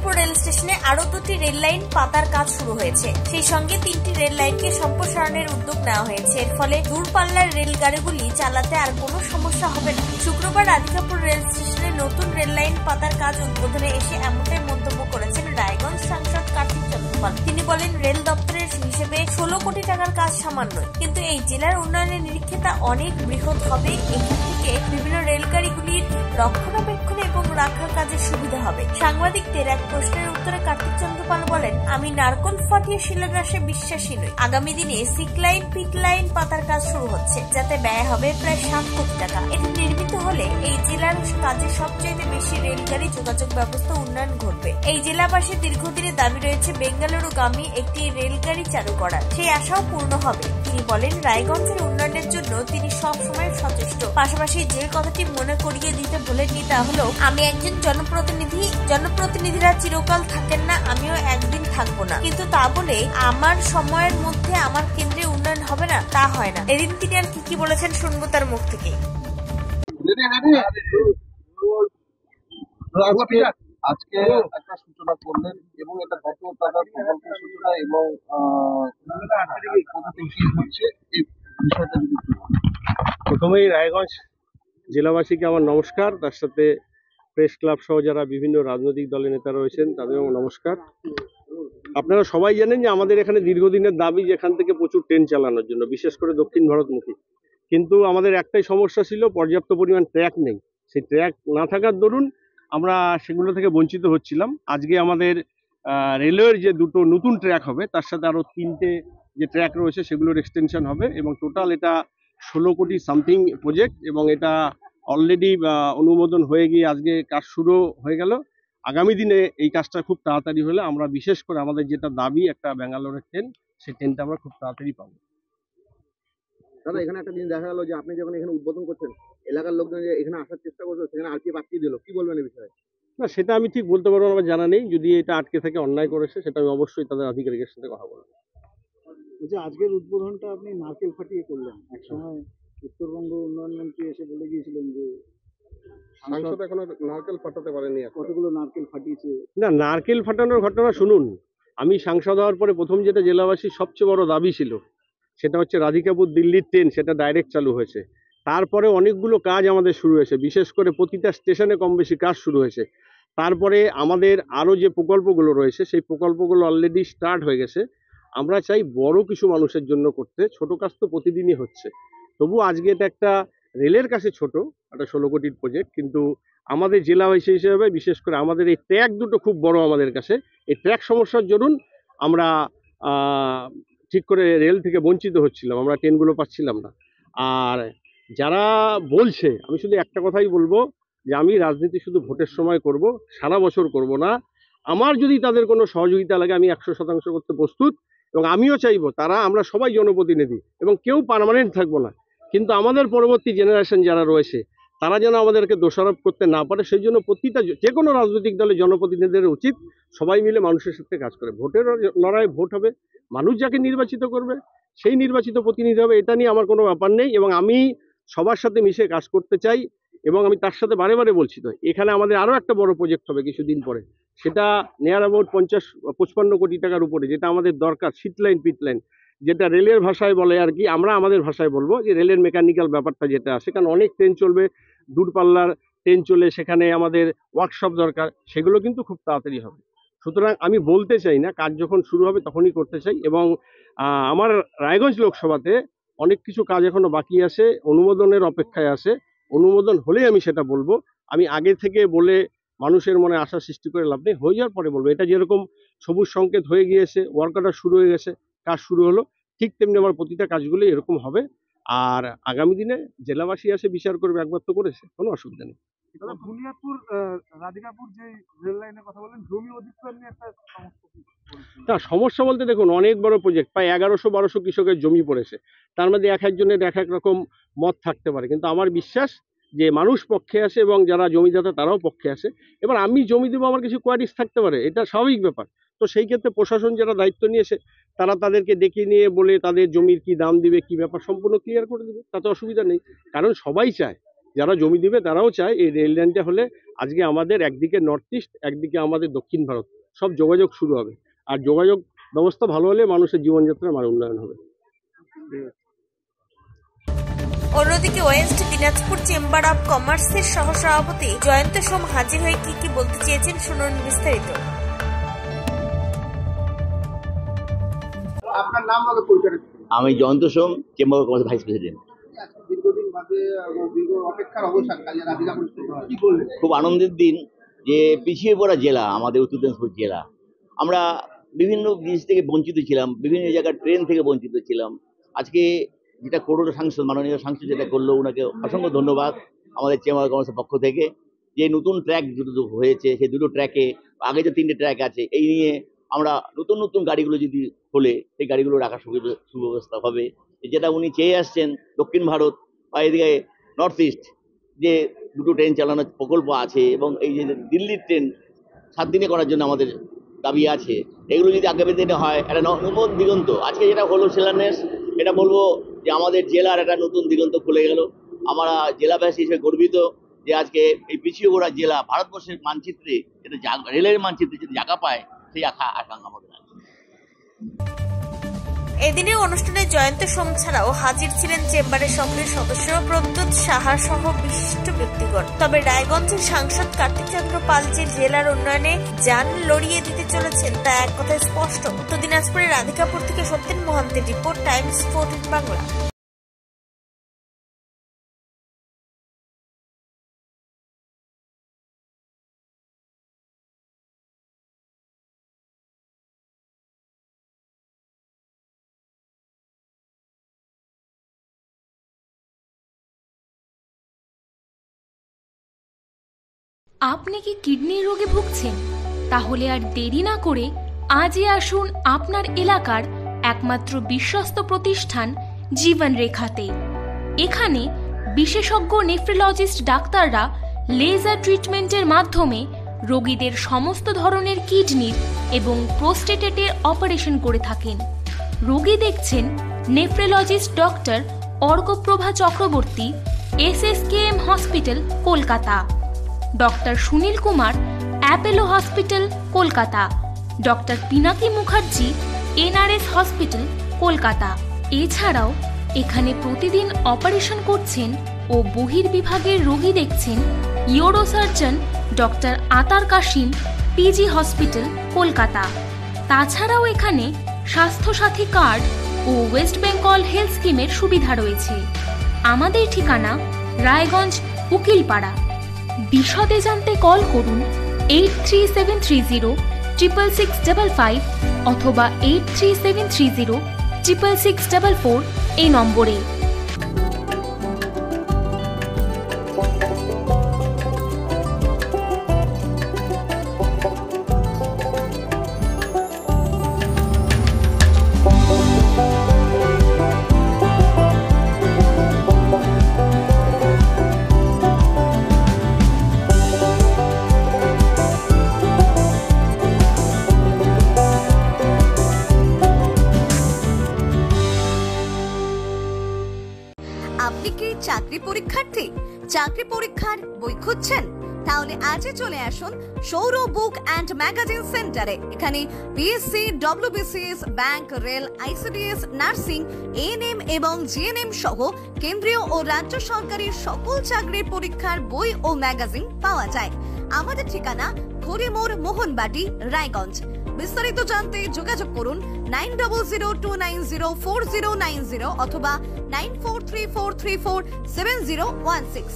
Radhikapur rail স্টেশনে আরো 2টি রেল লাইন পাতার কাজ শুরু হয়েছে। সেই সঙ্গে 3টি রেল লাইনকে সম্প্রসারণের উদ্যোগ নেওয়া হয়েছে। এর ফলে দূরপাল্লার রেলগাড়িগুলি চালাতে আর কোনো সমস্যা হবে না। শুক্রবার রাধিকাপুর রেল স্টেশনে নতুন রেল লাইন পাতার কাজ উদ্বোধনে এসে এমনটাই মন্তব্য করেছেন রায়গঞ্জ সাংসদ কার্তিক চন্দ্রপাল। তিনি বলেন, রেল দপ্তরের হিসেবে 16 কোটি টাকার কাজ সামান্য, কিন্তু এই জেলার উন্নয়নের নিরিখে তা অনেক বৃহৎ হবে। এখান থেকে বিভিন্ন রেলগাড়িগুলির রক্ষণাবেক্ষণ এবং রাখার কাজের সুবিধা হবে। সাংবাদিকদের এক প্রশ্নের উত্তরে কার্তিক চন্দ্রপাল বলেন, আমি নারকোল ফাটিয়ে শিলান্যাসে বিশ্বাসী নই। আগামী দিনে সিক লাইন, পিট লাইন পাতার কাজ শুরু হচ্ছে, যাতে ব্যয় হবে প্রায় 7 কোটি টাকা। এটি নির্মিত হলে এই জেলার কাজে সবচেয়ে বেশি রেলগাড়ি যোগাযোগ ব্যবস্থা উন্নয়ন ঘটবে। এই জেলাবাসীর দীর্ঘদিনের দাবি রয়েছে বেঙ্গালুরুগামী একটি রেলগাড়ি চালু করার, সেই আশাও পূর্ণ হবে। তিনি বলেন, রায়গঞ্জের উন্নয়নের জন্য তিনি সবসময় সচেষ্ট। পাশাপাশি যে কথাটি মনে করিয়ে দিতে বলেননি তা হলো, আমি একজন জনপ্রতিনিধি, জনপ্রতিনিধিরা চিরকাল থাকেন না, আমিও একদিন থাকবো না, কিন্তু তা বলে আমার সময়ের মধ্যে আমার কেন্দ্রে উন্নয়ন হবে না, তা হয় না। এদিন তিনি আর কি বলেছেন শুনবো তার মুখ থেকে। আজকে একটা সূচনা করলেন এবং এটা কত টাকার প্রকল্পের সূচনা এবং প্রথমেই রায়গঞ্জ জেলাবাসীকে আমার নমস্কার, তার সাথে প্রেস ক্লাব সহ যারা বিভিন্ন রাজনৈতিক দলের নেতা রয়েছেন তাদেরও নমস্কার। আপনারা সবাই জানেন যে আমাদের এখানে দীর্ঘদিনের দাবি যেখান থেকে প্রচুর ট্রেন চালানোর জন্য, বিশেষ করে দক্ষিণ ভারতমুখী, কিন্তু আমাদের একটাই সমস্যা ছিল, পর্যাপ্ত পরিমাণ ট্র্যাক নেই। সেই ট্র্যাক না থাকার দরুন আমরা সেগুলো থেকে বঞ্চিত হচ্ছিলাম। আজকে আমাদের রেলওয়ের যে 2টো নতুন ট্র্যাক হবে, তার সাথে আরও 3টে যে ট্র্যাক রয়েছে সেগুলোর এক্সটেনশন হবে এবং টোটাল এটা 16 কোটি সামথিং প্রজেক্ট এবং এটা অলরেডি অনুমোদন হয়ে গিয়ে আজকে কাজ শুরু হয়ে গেল। আগামী দিনে এই কাজটা খুব তাড়াতাড়ি হলে আমরা বিশেষ করে আমাদের যেটা দাবি একটা ব্যাঙ্গালোরের ট্রেন, সেই ট্রেনটা আমরা খুব তাড়াতাড়ি পাবো। দাদা, এখানে একটা জিনিস দেখা গেল যে আপনি যখন এখানে উদ্বোধন করছেন, এলাকার লোকজন যে এখানে আসার চেষ্টা করছে সেখানে আরপিএফ আটকে দিল, কি বলবেন এই বিষয়ে? না, সেটা আমি ঠিক বলতে পারবো, আমার জানা নেই। যদি এটা আটকে থাকে, অন্যায় করেছে, সেটা আমি অবশ্যই তাদের আধিকারিকের সাথে কথা বলবো। যে আজকের উদ্বোধনটা আপনি নারকেল ফাটিয়ে করলেন, একসময় উত্তরবঙ্গ উন্নয়ন মন্ত্রী এসে বলে গিয়েছিলেন যে সাংসদ এখনো নারকেল ফাটাতে পারেনি, কতগুলো নারকেল ফাটিয়েছে। না, নারকেল ফাটানোর ঘটনা শুনুন, আমি সাংসদ হওয়ার পরে প্রথম যেটা জেলাবাসীর সবচেয়ে বড় দাবি ছিল সেটা হচ্ছে রাধিকাপুর দিল্লির ট্রেন, সেটা ডাইরেক্ট চালু হয়েছে। তারপরে অনেকগুলো কাজ আমাদের শুরু হয়েছে, বিশেষ করে প্রতিটা স্টেশনে কম বেশি কাজ শুরু হয়েছে। তারপরে আমাদের আরও যে প্রকল্পগুলো রয়েছে সেই প্রকল্পগুলো অলরেডি স্টার্ট হয়ে গেছে। আমরা চাই বড় কিছু মানুষের জন্য করতে, ছোট কাজ তো প্রতিদিনই হচ্ছে। তবু আজকে এটা একটা রেলের কাছে ছোট, একটা 16 কোটির প্রজেক্ট, কিন্তু আমাদের জেলাবাসী হিসেবে বিশেষ করে আমাদের এই ট্র্যাক 2টো খুব বড় আমাদের কাছে। এই ট্র্যাক সমস্যার জন্য আমরা ঠিক করে রেল থেকে বঞ্চিত হচ্ছিলাম, আমরা ট্রেনগুলো পাচ্ছিলাম না। আর যারা বলছে, আমি শুধু একটা কথাই বলবো যে আমি রাজনীতি শুধু ভোটের সময় করব, সারা বছর করব না। আমার যদি তাদের কোনো সহযোগিতা লাগে আমি 100% করতে প্রস্তুত, এবং আমিও চাইবো আমরা সবাই জনপ্রতিনিধি এবং কেউ পার্মানেন্ট থাকবো না, কিন্তু আমাদের পরবর্তী জেনারেশন যারা রয়েছে তারা যেন আমাদেরকে দোষারোপ করতে না পারে, সেই জন্য প্রতিটা যে কোনো রাজনৈতিক দলের জনপ্রতিনিধিদের উচিত সবাই মিলে মানুষের সাথে কাজ করে। ভোটের লড়াই, ভোট হবে, মানুষ যাকে নির্বাচিত করবে সেই নির্বাচিত প্রতিনিধি হবে, এটা নিয়ে আমার কোনো ব্যাপার নেই। এবং আমি সবার সাথে মিশে কাজ করতে চাই এবং আমি তার সাথে বারে বারে বলছি, তো এখানে আমাদের আরও একটা বড় প্রজেক্ট হবে কিছুদিন পরে, সেটা নিয়ার অ্যাবাউট 55 কোটি টাকার উপরে, যেটা আমাদের দরকার, সিট লাইন, পিট লাইন, যেটা রেলের ভাষায় বলে আর কি, আমরা আমাদের ভাষায় বলবো যে রেলের মেকানিক্যাল ব্যাপারটা যেটা আছে, কারণ অনেক ট্রেন চলবে, দূরপাল্লার ট্রেন চলে, সেখানে আমাদের ওয়ার্কশপ দরকার, সেগুলো কিন্তু খুব তাড়াতাড়ি হবে। সুতরাং আমি বলতে চাই না, কাজ যখন শুরু হবে তখনই করতে চাই। এবং আমার রায়গঞ্জ লোকসভাতে অনেক কিছু কাজ এখনো বাকি আছে, অনুমোদনের অপেক্ষায় আছে। অনুমোদন হলেই আমি সেটা বলবো। আমি আগে থেকে বলে মানুষের মনে আশা সৃষ্টি করে লাভ নেই, হয়ে যাওয়ার পরে বলবো। এটা যেরকম সবুজ সংকেত হয়ে গিয়েছে, ওয়ার্ক অর্ডার শুরু হয়ে গেছে, কাজ শুরু হলো, ঠিক তেমনি আমার প্রতিটা কাজগুলোই এরকম হবে। আর আগামী দিনে জেলাবাসী আসে বিচার করবে, একবার তো করেছে, কোনো অসুবিধা নেই। বুনিয়াদপুর রাধিকাপুর যে রেল লাইনের কথা বলেন, জমি অধিগ্রহণ নিয়ে একটা সমস্যা। না, সমস্যা বলতে দেখুন, অনেক বড় প্রজেক্ট, প্রায় 1100-1200 কৃষকের জমি পড়েছে, তার মধ্যে এক একজনের এক এক রকম মত থাকতে পারে, কিন্তু আমার বিশ্বাস যে মানুষ পক্ষে আসে এবং যারা জমিদাতা তারাও পক্ষে আসে। এবার আমি জমি দেবো, আমার কিছু কোয়ারিজ থাকতে পারে, এটা স্বাভাবিক ব্যাপার। তো সেই ক্ষেত্রে প্রশাসন যারা দায়িত্ব নিয়েছে তারা তাদেরকে ডেকে নিয়ে বলে তাদের জমির কি দাম দিবে, কি ব্যাপার সম্পূর্ণ ক্লিয়ার করে দেবে, তাতে অসুবিধা নেই। কারণ সবাই চায় যারা জমি দিবে তারাও চায় এই রেল লাইনটা হলে আজকে আমাদের একদিকে নর্থ ইস্ট, একদিকে আমাদের দক্ষিণ ভারত সব যোগাযোগ শুরু হবে। আর যোগাযোগ ব্যবস্থা ভালো হলে মানুষের জীবনযাত্রার মান উন্নয়ন হবে। অন্যদিকে ওয়েস্ট দিনাজপুর চেম্বার অব কমার্সের সহসভাপতি জয়ন্ত সোম হাজির হয়ে কি বলতে চেয়েছেন শুনুন বিস্তারিত। আপনার নাম আর পরিচয়? আমি Jayanta Som, chamber of commerce vice president. দীর্ঘদিন বাদে দীর্ঘ অপেক্ষার অবসান, কাজে রাধিকাপুর কি বলবেন? খুব আনন্দের দিন যে পিছিয়ে পড়া জেলা আমাদের উত্তর দিনাজপুর জেলা, আমরা বিভিন্ন জিনিস থেকে বঞ্চিত ছিলাম, বিভিন্ন জায়গায় ট্রেন থেকে বঞ্চিত ছিলাম। আজকে যেটা করোনা সাংসদ, মাননীয় সাংসদ যেটা করলো, ওনাকে অসংখ্য ধন্যবাদ আমাদের চেম্বার অব কমার্সের পক্ষ থেকে। যে নতুন ট্র্যাক দুটো হয়েছে, সেই দুটো ট্র্যাকে আগে যে 3টে ট্র্যাক আছে, এই নিয়ে আমরা নতুন নতুন গাড়িগুলো যদি হলে সেই গাড়িগুলো রাখার সুব্যবস্থা হবে। যেটা উনি চেয়ে আসছেন দক্ষিণ ভারত বা এদিকে নর্থ ইস্ট যে দুটো ট্রেন চালানোর প্রকল্প আছে, এবং এই যে দিল্লির ট্রেন 7 দিনে করার জন্য আমাদের দাবি আছে, এগুলো যদি আগামী দিনে হয় একটা নতুন দিগন্ত। আজকে যেটা হলো শিলান্যাস, এটা বলবো যে আমাদের জেলার একটা নতুন দিগন্ত খুলে গেল। আমরা জেলাবাসী হিসেবে গর্বিত যে আজকে এই পিছিয়ে পড়া জেলা ভারতবর্ষের মানচিত্রে যেটা রেলের মানচিত্রে যদি জায়গা পায়, সেই আকাঙ্ক্ষা আমাদের আছে। এদিনে অনুষ্ঠানে জয়ন্ত সোম ছাড়াও হাজির ছিলেন চেম্বারের সক্রিয় সদস্য প্রদ্যোৎ সাহা সহ বিশিষ্ট ব্যক্তিগণ। তবে রায়গঞ্জের সাংসদ কার্তিক চন্দ্র পাল যে জেলার উন্নয়নে যান লড়িয়ে দিতে চলেছেন তা এক কথায় স্পষ্ট। উত্তর দিনাজপুরের রাধিকাপুর থেকে সত্যেন মোহান্তের রিপোর্ট, টাইমস 14 বাংলা। আপনি কি কিডনির রোগে ভুগছেন? তাহলে আর দেরি না করে আজই আসুন আপনার এলাকার একমাত্র বিশ্বস্ত প্রতিষ্ঠান জীবন রেখাতে। এখানে বিশেষজ্ঞ নেফ্রোলজিস্ট ডাক্তাররা লেজার ট্রিটমেন্টের মাধ্যমে রোগীদের সমস্ত ধরনের কিডনির এবং প্রোস্টেটের অপারেশন করে থাকেন। রোগী দেখছেন nephrologist doctor Arkaprabha Chakraborty, SSKM hospital, Kolkata. Doctor Sunil Kumar, Apollo hospital, Kolkata. Doctor Pinaki Mukherjee, NRS hospital, Kolkata. এছাড়াও এখানে প্রতিদিন অপারেশন করছেন ও বহির্বিভাগের রোগী দেখছেন ইউরোসার্জন ডক্টর আতার কাশিম, PG হসপিটাল, কলকাতা। তাছাড়াও এখানে স্বাস্থ্যসাথী কার্ড ও ওয়েস্ট বেঙ্গল হেলথ স্কিমের সুবিধা রয়েছে। আমাদের ঠিকানা রায়গঞ্জ, উকিলপাড়া। বিশদে জানতে কল করুন 8373066655 অথবা 8373066644 এই নম্বরে। আপনি কি চাকরি পরীক্ষার্থী? চাকরি পরীক্ষার বই খুঁজছেন? তাহলে আজই চলে আসুন সৌর বুক অ্যান্ড ম্যাগাজিন সেন্টারে। এখানে BSc, WBCS, bank, rail, ICDS, nursing, ANM এবং GNM সহ কেন্দ্রীয় ও রাজ্য সরকারি সকল চাকরির পরীক্ষার বই ও ম্যাগাজিন পাওয়া যায়। আমাদের ঠিকানা ঘড়িমোড়, মোহনবাটি, রায়গঞ্জ। বিস্তারিত জানতে যোগাযোগ করুন 9002904090 অথবা 9434347016।